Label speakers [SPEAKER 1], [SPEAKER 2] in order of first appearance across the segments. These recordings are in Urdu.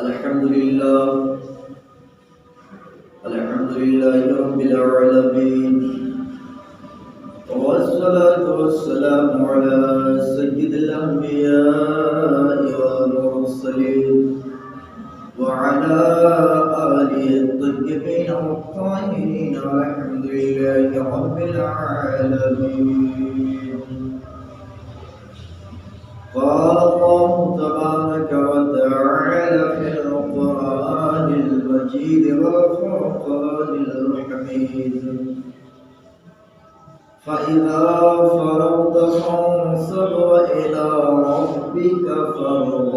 [SPEAKER 1] الحمد لله رب العالمين، والصلاة والسلام على سيد الأنبياء والمرسلين وعلى آله الطيبين الطاهرين، والحمد لله رب العالمين. قال الله تبارك وتعالى في القرآن المجيد والفرقان الحميد: فإذا فرغت فانصب وإلى ربك فارغب.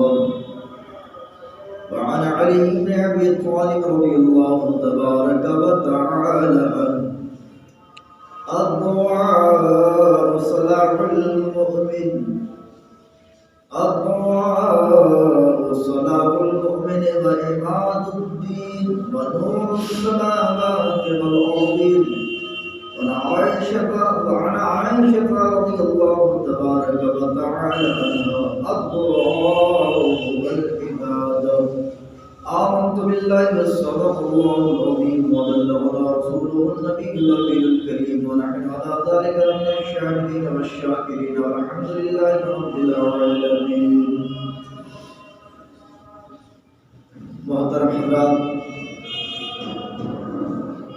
[SPEAKER 1] وعن علي بن أبي طالب رضي الله تبارك وتعالى عنه: الدعاء صلاح المؤمن، الدعاء صلاح المؤمن وعماد الدين ونور السماوات والأرض. وعن عائشة رضي الله تبارك وتعالى عنها: الدعاء والعبادة. آمنت بالله وصدق الله العظيم وبلغنا رسوله النبي الكريم، ونحن على ذلك من الشاهدين والشاكرين، والحمد لله رب العالمين. محترم حضرات،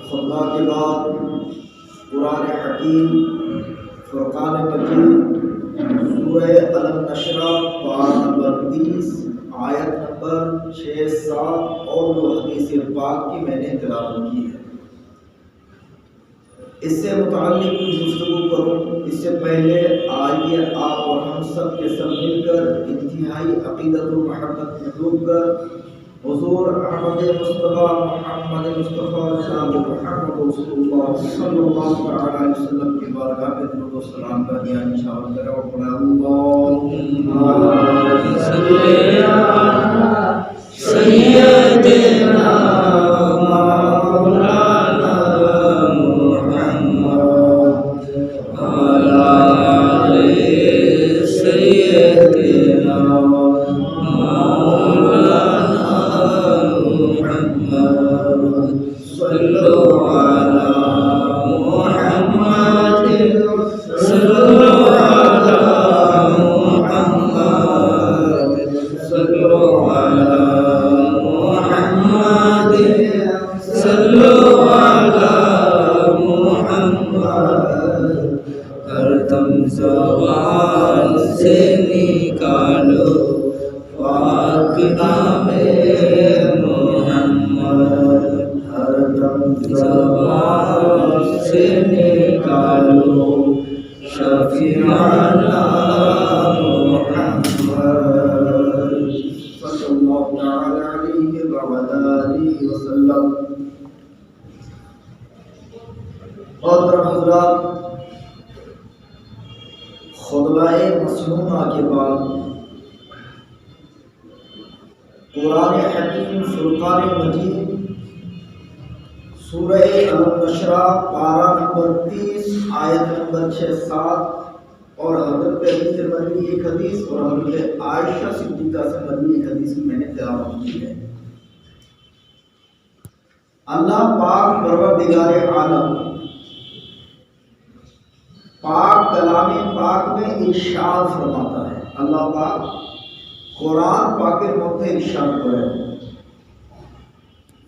[SPEAKER 1] خطبہ کے بعد قرآن حکیم فرقان مجید سورہ الم نشرہ پارہ نمبر 30 آیت نمبر 6، 7 اور وہ حدیث پاک کی میں نے تلاوت کی ہے. اس سے متعلق کچھ گفتگو کروں. اس سے پہلے آئیے آپ اور ہم سب کے سب مل کر انتہائی عقیدت و محبت میں ڈوب کر حضور احمد مصطفیٰ محمد مصطفیٰ جناب محمد رسول اللہ صلی اللہ علیہ وسلم کی بارگاہ میں درود و سلام کا دیا نشان کرے اور پڑھا اللہم صلی علی سیدنا مولانا محمد وعلی آل سیدنا زبان سے نکالو پاک نام محمد، ہر دم زبان سے نکالو شفیعنا محمد صلی اللہ تعالی علیہ وعلی آلہ وسلم. اور حضرات، خطبہ مسنونہ کے بعد قرآن حکیم فرقان مجید سورہ الم نشرہ پارہ نمبر 30 آیت نمبر 6، 7 اور حضرت علی سے مروی ایک حدیث اور حضرت عائشہ صدیقہ سے مروی ایک حدیث کی میں نے تلاوت کی ہے. اللہ پاک پروردگار عالم پاک کلام پاک میں ارشاد فرماتا ہے. اللہ پاک قرآن پاک کے مدد ارشاد کرے: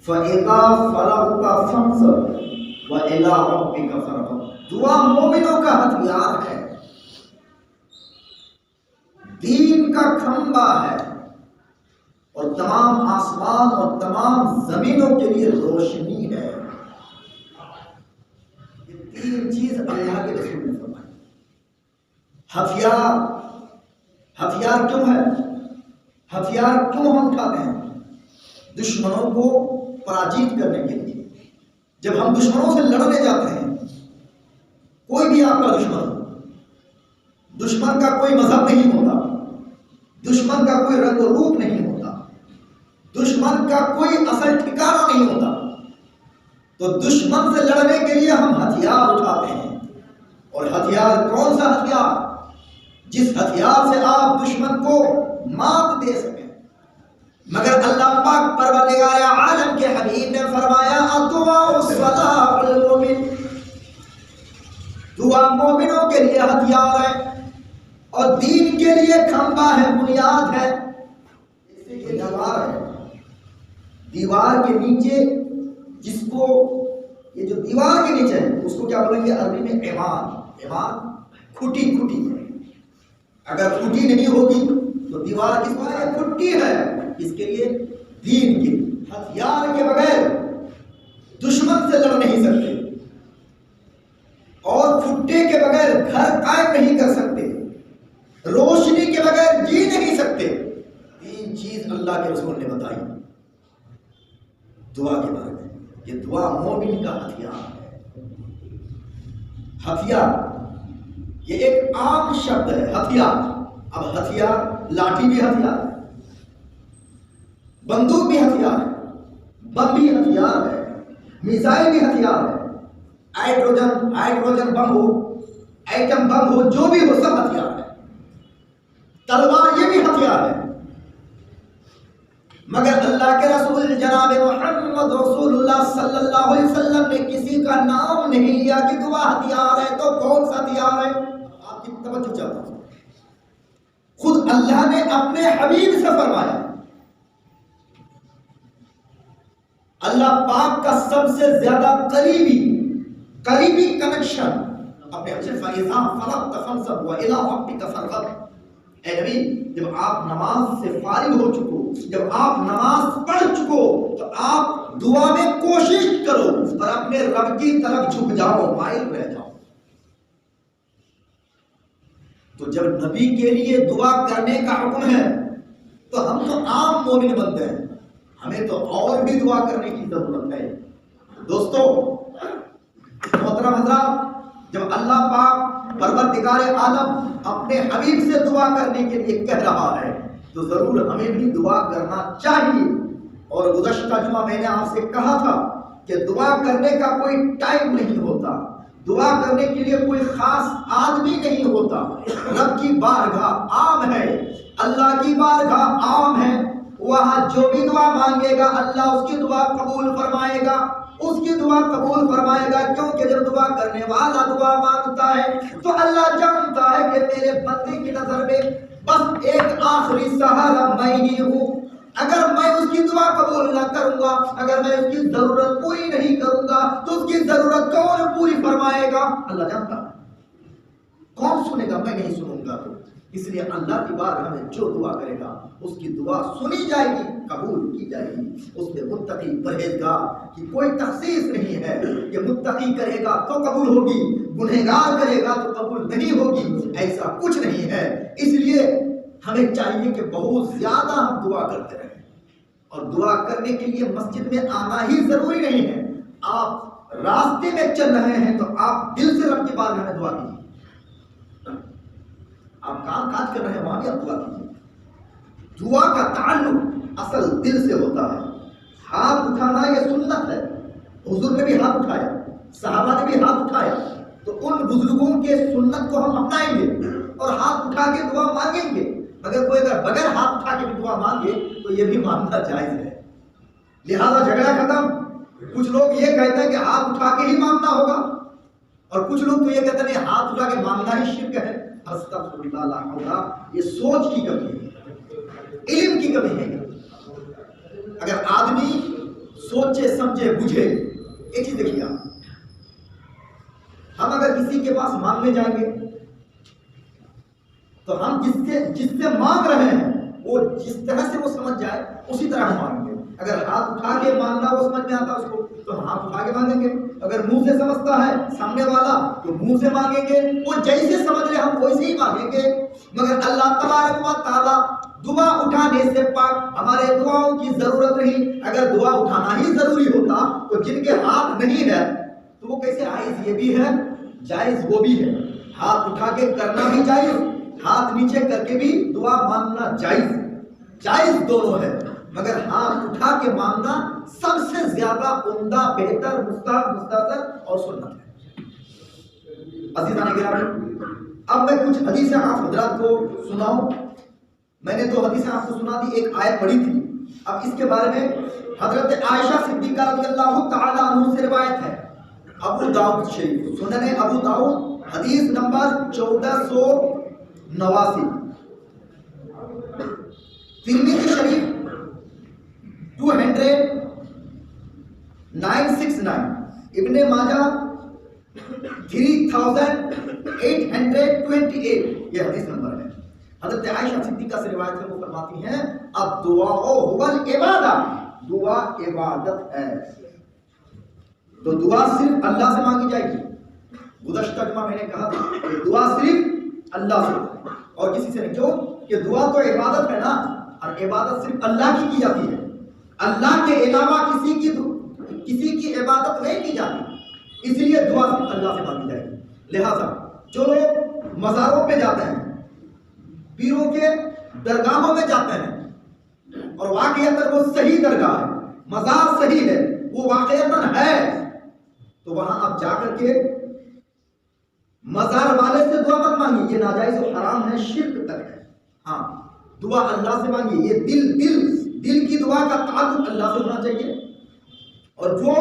[SPEAKER 1] فَإِذَا فَرَغْتَ فَانصَبْ وَإِلَىٰ رَبِّكَ فَارْغَب. دعا مومنوں کا ہتھیار ہے، دین کا کھمبا ہے، اور تمام آسمان اور تمام زمینوں کے لیے روشنی ہے. یہ تین چیز اللہ کے رسول نے فرمائی. ہتھیار کیوں ہے؟ ہتھیار کیوں ہم اٹھاتے ہیں؟ دشمنوں کو پراجیت کرنے کے لیے. جب ہم دشمنوں سے لڑنے جاتے ہیں، کوئی بھی آپ کا دشمن ہو، دشمن کا کوئی مذہب نہیں ہوتا، دشمن کا کوئی رنگ و روپ نہیں ہوتا، دشمن کا کوئی اصل ٹھکانہ نہیں ہوتا، تو دشمن سے لڑنے کے لیے ہم ہتھیار اٹھاتے ہیں. اور ہتھیار کون سا ہتھیار؟ جس ہتھیار سے آپ دشمن کو مات دے سکیں. مگر اللہ پاک حبیب نے فرمایا الدعاء سلاح المومن، دعا مومنوں کے لیے ہتھیار ہے اور دین کے لیے کھمبا ہے، بنیاد ہے۔ جیسے یہ دیوار ہے، دیوار کے نیچے جس کو یہ جو دیوار کے نیچے ہے اس کو کیا بولیں گے عربی میں؟ ایمان۔ ایمان کھٹی ہے، اگر کھٹی نہیں ہوگی تو دیوار کس کو ہے؟ کھٹی ہے۔ اس کے لیے دین کے ہتھیار کے بغیر دشمن سے لڑ نہیں سکتے اور کھٹے کے بغیر گھر قائم نہیں کر سکتے، روشنی کے بغیر جی نہیں سکتے۔ تین چیز اللہ کے رسول نے بتائی دعا کے بارے میں۔ یہ دعا مومن کا ہتھیار ہے۔ ہتھیار یہ ایک عام شبد ہے، ہتھیار۔ اب ہتھیار، لاٹھی بھی ہتھیار ہے، بندوق بھی ہتھیار ہے، بم بھی ہتھیار ہے، میزائل بھی ہتھیار ہے، ہائیڈروجن بم ہو، ایٹم بم ہو، جو بھی ہو سب ہتھیار ہے۔ تلوار یہ بھی ہتھیار ہے، مگر اللہ کے رسول جناب محمد رسول اللہ صلی اللہ علیہ وسلم نے کسی کا نام نہیں لیا کہ دعا ہتھیار ہے۔ تو کون سا ہتھیار ہے؟ آپ کی توجہ چاہتا ہوں، خود اللہ نے اپنے حبیب سے فرمایا۔ اللہ پاک کا سب سے زیادہ قریبی کنیکشن اپنے فَإِذَا فَرَغْتَ فَانْصَبْ وَإِلَىٰ رَبِّكَ فَارْغَب۔ اے نبی، جب آپ نماز سے فارغ ہو چکو، جب آپ نماز پڑھ چکو تو آپ دعا میں کوشش کرو اور اپنے رب کی طرف جھک جاؤ، مائل رہ جاؤ۔ تو جب نبی کے لیے دعا کرنے کا حکم ہے تو ہم تو عام مومن بنتے ہیں، ہمیں تو اور بھی دعا کرنے کی ضرورت ہے۔ دوستو محترم حضرات، جب اللہ پاک پروردگار عالم اپنے حبیب سے دعا کرنے کے لیے کہہ رہا ہے تو ضرور ہمیں بھی دعا کرنا چاہیے۔ اور گزشتہ جمعہ میں نے آپ سے کہا تھا کہ دعا کرنے کا کوئی ٹائم نہیں ہوتا، دعا کرنے کے لیے کوئی خاص آدمی نہیں ہوتا۔ رب کی بارگاہ عام ہے، اللہ کی بارگاہ عام ہے، وہاں جو بھی دعا مانگے گا اللہ اس کی دعا قبول فرمائے گا، اس کی دعا قبول فرمائے گا، کیونکہ جب دعا کرنے والا دعا مانگتا ہے تو اللہ جانتا ہے کہ میرے بندے کی نظر میں بس ایک آخری سہارا میں ہی ہوں۔ اگر میں اس کی دعا قبول نہ کروں گا، اگر میں اس کی ضرورت پوری نہیں کروں گا تو اس کی ضرورت کون پوری فرمائے گا؟ اللہ جانتا ہے۔ کون سنے گا؟ میں نہیں سنوں گا۔ تو اس لیے اللہ کی بارگاہ میں جو دعا کرے گا اس کی دعا سنی جائے گی، قبول کی جائے گی۔ اس میں متقی پرہیزگار کی کوئی تخصیص نہیں ہے کہ متقی کرے گا تو قبول ہوگی، گنہگار کرے گا تو قبول نہیں ہوگی، ایسا کچھ نہیں ہے۔ اس لیے ہمیں چاہیے کہ بہت زیادہ ہم دعا کرتے رہیں، اور دعا کرنے کے لیے مسجد میں آنا ہی ضروری نہیں ہے۔ آپ راستے میں چل رہے ہیں تو آپ دل سے رب کی بارگاہ میں دعا کیجیے۔ آپ کام کاج کر رہے ہیں وہاں بھی آپ دعا کیجیے۔ دعا کا تعلق اصل دل سے ہوتا ہے۔ ہاتھ اٹھانا یہ سنت ہے، حضور نے بھی ہاتھ اٹھایا، صحابہ نے بھی ہاتھ اٹھایا، تو ان بزرگوں کے سنت کو ہم اپنائیں گے اور ہاتھ اٹھا کے دعا مانگیں گے۔ اگر کوئی اگر بغیر ہاتھ اٹھا کے بھی دعا مانگے تو یہ بھی مانگنا جائز ہے۔ لہذا جھگڑا ختم۔ کچھ لوگ یہ کہتے ہیں کہ ہاتھ اٹھا کے ہی مانگنا ہوگا، اور کچھ لوگ تو یہ کہتے ہیں ہاتھ اٹھا کے مانگنا ہی شرک ہے۔ استغفر اللہ لا، یہ سوچ کی کمی ہے، علم کی کمی ہے۔ اگر آدمی سوچے سمجھے بجھے، ایک چیز دیکھیے، ہم اگر کسی کے پاس مانگنے جائیں گے تو ہم جس سے مانگ رہے ہیں وہ جس طرح سے وہ سمجھ جائے اسی طرح ہم مانگیں گے۔ اگر ہاتھ اٹھا کے مانگنا وہ سمجھ میں آتا اس کو تو ہم ہاتھ اٹھا کے مانگیں گے، اگر منہ سے سمجھتا ہے سامنے والا تو منہ سے مانگیں گے، وہ جیسے سمجھ رہے ہم ویسے ہی مانگیں گے۔ مگر اللہ تبارک و تعالیٰ دعا اٹھانے سے پاک، ہمارے دعاؤں کی ضرورت نہیں۔ اگر دعا اٹھانا ہی ضروری ہوتا تو جن کے ہاتھ نہیں ہے تو وہ کیسے جائز یہ بھی ہے، جائز وہ بھی ہے۔ ہاتھ اٹھا کے کرنا بھی جائز، ہاتھ نیچے کر کے بھی دعا مانگنا جائز، جائز دونوں ہے، مگر ہاتھ اٹھا کے مانگنا سب سے زیادہ عمدہ، بہتر، مستحب، مستحسن اور سنت ہے۔ عزیزان گرامی، اب میں کچھ حدیثیں آپ حضرات کو سناؤں۔ میں نے 2 حدیثیں آپ کو سنا دی، ایک آیت پڑھی تھی، اب اس کے بارے میں حضرت عائشہ صدیقہ رضی اللہ تعالی عنہ سے روایت ہے، ابو داؤد شریف، سنن ابو داؤد حدیث نمبر 1489، ترمذی شریف 2969، ابن ماجہ 3828، یہ حدیث نمبر ہے۔ حضرت عائشہ صدیقہ سے روایت ہے، وہ فرماتی ہیں الدعاء هو العبادہ، دعا عبادت ہے۔ تو دعا صرف اللہ سے مانگی جائے گی۔ گزشتہ جمعہ میں نے کہا تھا کہ دعا صرف اللہ سے اور کسی سے نہیں، کیوں کہ دعا تو عبادت ہے نا، اور عبادت صرف اللہ کی جاتی ہے، اللہ کے علاوہ کسی کی عبادت نہیں کی جاتی، اس لیے دعا صرف اللہ سے مانگی جائے گی۔ لہذا جو لوگ مزاروں پہ جاتے ہیں، پیروں کے درگاہوں میں جاتے ہیں، اور واقعتاً وہ صحیح درگاہ ہے، مزار صحیح ہے، وہ واقعتاً ہے، تو وہاں آپ جا کر کے مزار والے سے دعا مت مانگی، یہ ناجائز و حرام ہے، شرک تک ہے۔ ہاں، دعا اللہ سے مانگی، یہ دل کی دعا کا تعلق اللہ سے ہونا چاہیے، اور جو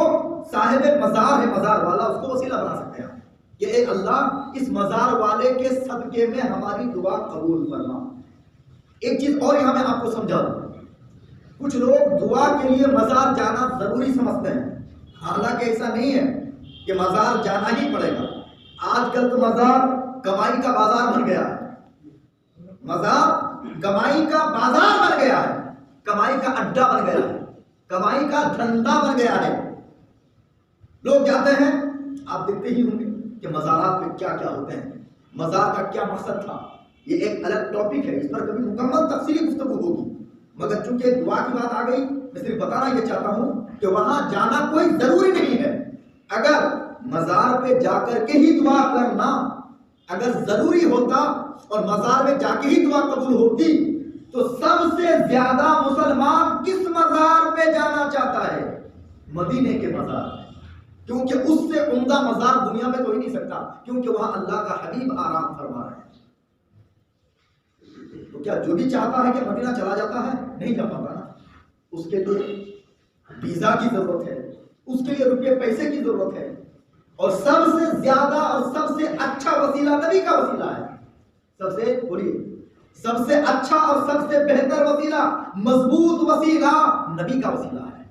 [SPEAKER 1] صاحب مزار ہے، مزار والا، اس کو وسیلہ بنا سکتے ہیں کہ اے اللہ اس مزار والے کے صدقے میں ہماری دعا قبول فرما۔ ایک چیز اور یہاں میں آپ کو سمجھا دوں، کچھ لوگ دعا کے لیے مزار جانا ضروری سمجھتے ہیں، حالانکہ ایسا نہیں ہے کہ مزار جانا ہی پڑے گا۔ آج کل تو مزار کمائی کا بازار بن گیا ہے، مزار کمائی کا بازار بن گیا ہے، کمائی کا اڈا بن گیا ہے، کمائی کا دھندا بن گیا ہے۔ لوگ جاتے ہیں، آپ دیکھتے ہی ہوں گے کہ مزارات میں کیا کیا ہوتے ہیں، مزار کا کیا مقصد تھا، یہ ایک الگ ٹاپک ہے، اس پر کبھی مکمل تفصیلی گفتگو ہوگی، مگر چونکہ دعا کی بات آ گئی، میں صرف بتانا یہ چاہتا ہوں کہ وہاں جانا کوئی ضروری نہیں ہے۔ اگر مزار پہ جا کر کے ہی دعا کرنا اگر ضروری ہوتا اور مزار میں جا کے ہی دعا قبول ہوتی، تو سب سے زیادہ مسلمان کس مزار پہ جانا چاہتا ہے؟ مدینے کے مزار، کیونکہ اس سے عمدہ مزار دنیا میں تو ہی نہیں سکتا، کیونکہ وہاں اللہ کا حبیب آرام فرما رہے ہیں۔ تو کیا جو بھی چاہتا ہے کہ مدینہ چلا جاتا ہے؟ نہیں جا پاتا نا، اس کے لیے ویزا کی ضرورت ہے، اس کے لیے روپے پیسے کی ضرورت ہے، اور سب سے زیادہ اور سب سے اچھا وسیلہ نبی کا وسیلہ ہے۔ سب سے بولیے، سب سے اچھا اور سب سے بہتر وسیلہ، مضبوط وسیلہ نبی کا وسیلہ ہے۔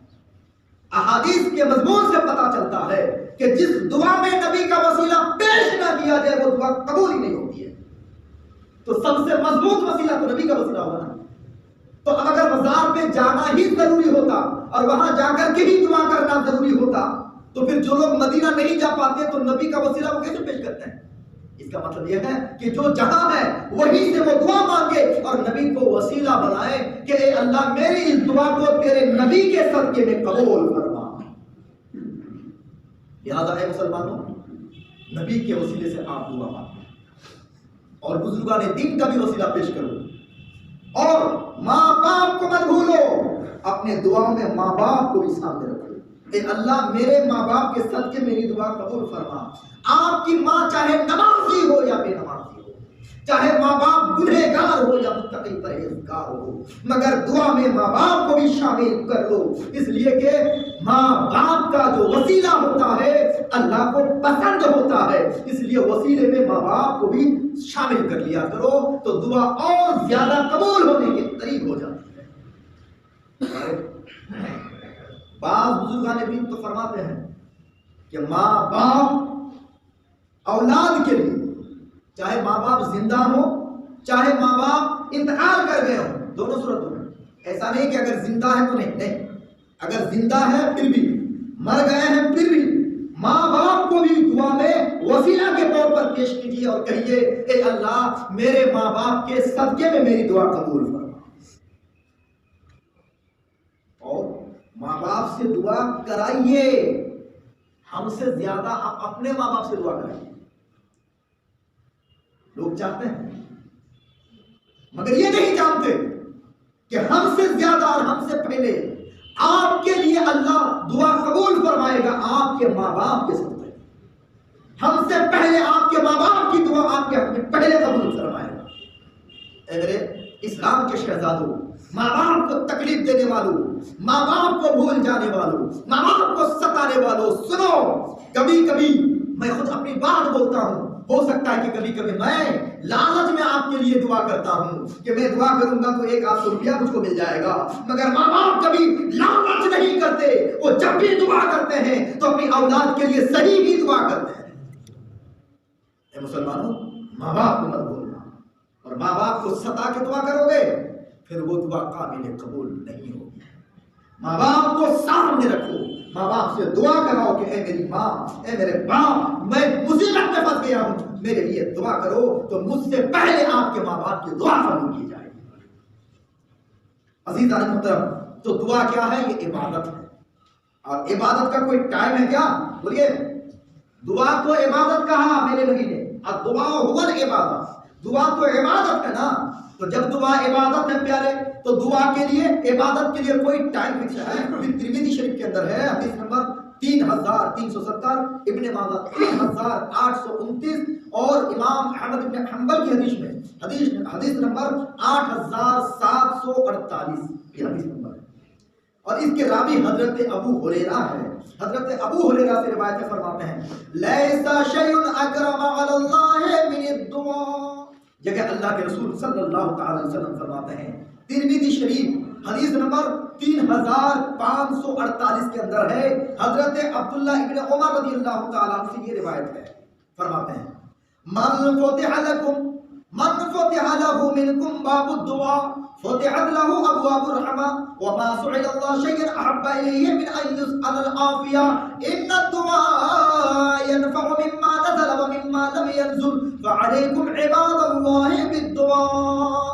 [SPEAKER 1] احادیث کے مضمون سے پتا چلتا ہے کہ جس دعا میں نبی کا وسیلہ پیش نہ کیا جائے وہ دعا قبول ہی نہیں ہوتی ہے۔ تو سب سے مضبوط وسیلہ تو نبی کا وسیلہ ہوگا نا۔ تو اب اگر مزار پہ جانا ہی ضروری ہوتا اور وہاں جا کر کے ہی دعا کرنا ضروری ہوتا، تو پھر جو لوگ مدینہ نہیں جا پاتے تو نبی کا وسیلہ وہ کیسے پیش کرتے ہیں؟ اس کا مطلب یہ ہے کہ جو جہاں ہے وہیں سے وہ دعا مانگے اور نبی کو وسیلہ بنائے کہ اے اللہ میری اس دعا کو تیرے نبی کے صدقے میں قبول فرما۔ لہذا اے مسلمانوں، نبی کے وسیلے سے آپ دعا مانگیں اور بزرگان دین کا بھی وسیلہ پیش کرو، اور ماں باپ کو مت بھولو، اپنے دعاؤں میں ماں باپ کو بھی سامنے رکھو۔ اے اللہ میرے ماں باپ کے صدقے میری دعا قبول فرما۔ آپ کی ماں چاہے نمازی ہو یا بے نمازی ہو، چاہے ماں باپ گنہگار ہو یا متقی پرہیزگار ہو، مگر دعا میں ماں باپ کو بھی شامل کر لو، اس لیے کہ ماں باپ کا جو وسیلہ ہوتا ہے اللہ کو پسند ہوتا ہے، اس لیے وسیلے میں ماں باپ کو بھی شامل کر لیا کرو، تو دعا اور زیادہ قبول ہونے کے قریب ہو جاتی ہے۔ بعض بزرگان دین تو فرماتے ہیں کہ ماں باپ اولاد کے لیے، چاہے ماں باپ زندہ ہو چاہے ماں باپ انتقال کر گئے ہوں، دونوں صورتوں میں، ایسا نہیں کہ اگر زندہ ہے تو نہیں، اگر زندہ ہے پھر بھی، مر گئے ہیں پھر بھی، ماں باپ کو بھی دعا میں وسیلہ کے طور پر پیش کیجیے اور کہیے اے اللہ میرے ماں باپ کے صدقے میں میری دعا قبول فرما۔ اور ماں باپ سے دعا کرائیے، ہم سے زیادہ آپ اپنے ماں باپ سے دعا کرائیے۔ لوگ چاہتے ہیں مگر یہ نہیں جانتے کہ ہم سے زیادہ اور ہم سے پہلے آپ کے لیے اللہ دعا قبول فرمائے گا آپ کے ماں باپ کے صدقے۔ ہم سے پہلے آپ کے ماں باپ کی دعا آپ کے حق میں پہلے قبول فرمائے گا۔ اے میرے اسلام کے شہزادوں، ماں باپ کو تکلیف دینے والوں، ماں باپ کو بھول جانے والوں، ماں باپ کو ستانے والوں، سنو، کبھی کبھی میں خود اپنی بات بولتا ہوں، ہو سکتا ہے کہ کبھی کبھی میں لالچ میں آپ کے لیے دعا کرتا ہوں کہ میں دعا کروں گا تو 100 روپیہ مجھ کو مل جائے گا، مگر ماں باپ کبھی لالچ نہیں کرتے، وہ جب بھی دعا کرتے ہیں تو اپنی اولاد کے لیے صحیح بھی دعا کرتے ہیں۔ اے مسلمانوں، ماں باپ کو مت بھولنا، اور ماں باپ کو ستا کے دعا کرو گے پھر وہ دعا قابل قبول نہیں ہوگی۔ ماں باپ کو سامنے رکھو، ماں باپ سے دعا کراؤ کہ اے میری ماں، اے میرے باپ، میں مصیبت میں پھنس گیا ہوں، میرے لیے دعا کرو، تو مجھ سے پہلے آپ کے ماں باپ کی دعا قبول کی جائے گی۔ عزیزان محترم، تو دعا کیا ہے؟ یہ عبادت ہے، اور عبادت کا کوئی ٹائم ہے کیا؟ بولیے، دعا کو عبادت کہا میرے نبی نے، اور دعا ہوا عبادت، دعا تو عبادت ہے نا، تو جب دعا عبادت ہے پیارے، تو دعا کے لیے، عبادت کے لیے کوئی ٹائم فکس ہے۔ ترمذی شریف کے اندر ہے حدیث نمبر 3370، ابن ماجہ 3829، اور امام احمد بن حنبل کی حدیث نمبر 8748، یہ حدیث نمبر ہے، اور اس کے راوی حضرت ابو ہریرہ ہے۔ حضرت ابو ہریرہ سے روایت فرماتے ہیں، لیس شیء اکرم علی اللہ من الدعاء، جگہ اللہ کے رسول صلی اللہ تعالی علیہ وسلم فرماتے ہیں، ترمذی شریف حدیث نمبر 3548 کے اندر ہے، حضرت عبداللہ ابن عمر رضی اللہ تعالیٰ عنہ سے یہ روایت ہے، فرماتے ہیں، من فتح له منکم باب الدعاء فتحت له ابواب الرحمة وما سعد الله شيئا احب اليه من ان يسأل العافية ان الدعاء ينفع مما نزل ومما لم ينزل فعليكم عباد الله بالدعاء۔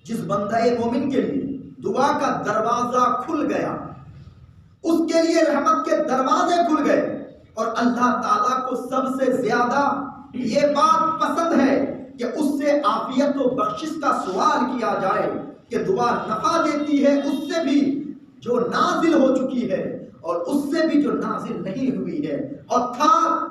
[SPEAKER 1] جس بندہ مومن کے لیے دعا کا دروازہ کھل گیا، اس کے لیے رحمت کے دروازے کھل گئے، اور اللہ تعالیٰ کو سب سے زیادہ یہ بات پسند ہے کہ اس سے عافیت و بخشش کا سوال کیا جائے، کہ دعا نفع دیتی ہے اس سے بھی جو نازل ہو چکی ہے، اور اس سے بھی جو نازل نہیں ہوئی ہے، اور تھا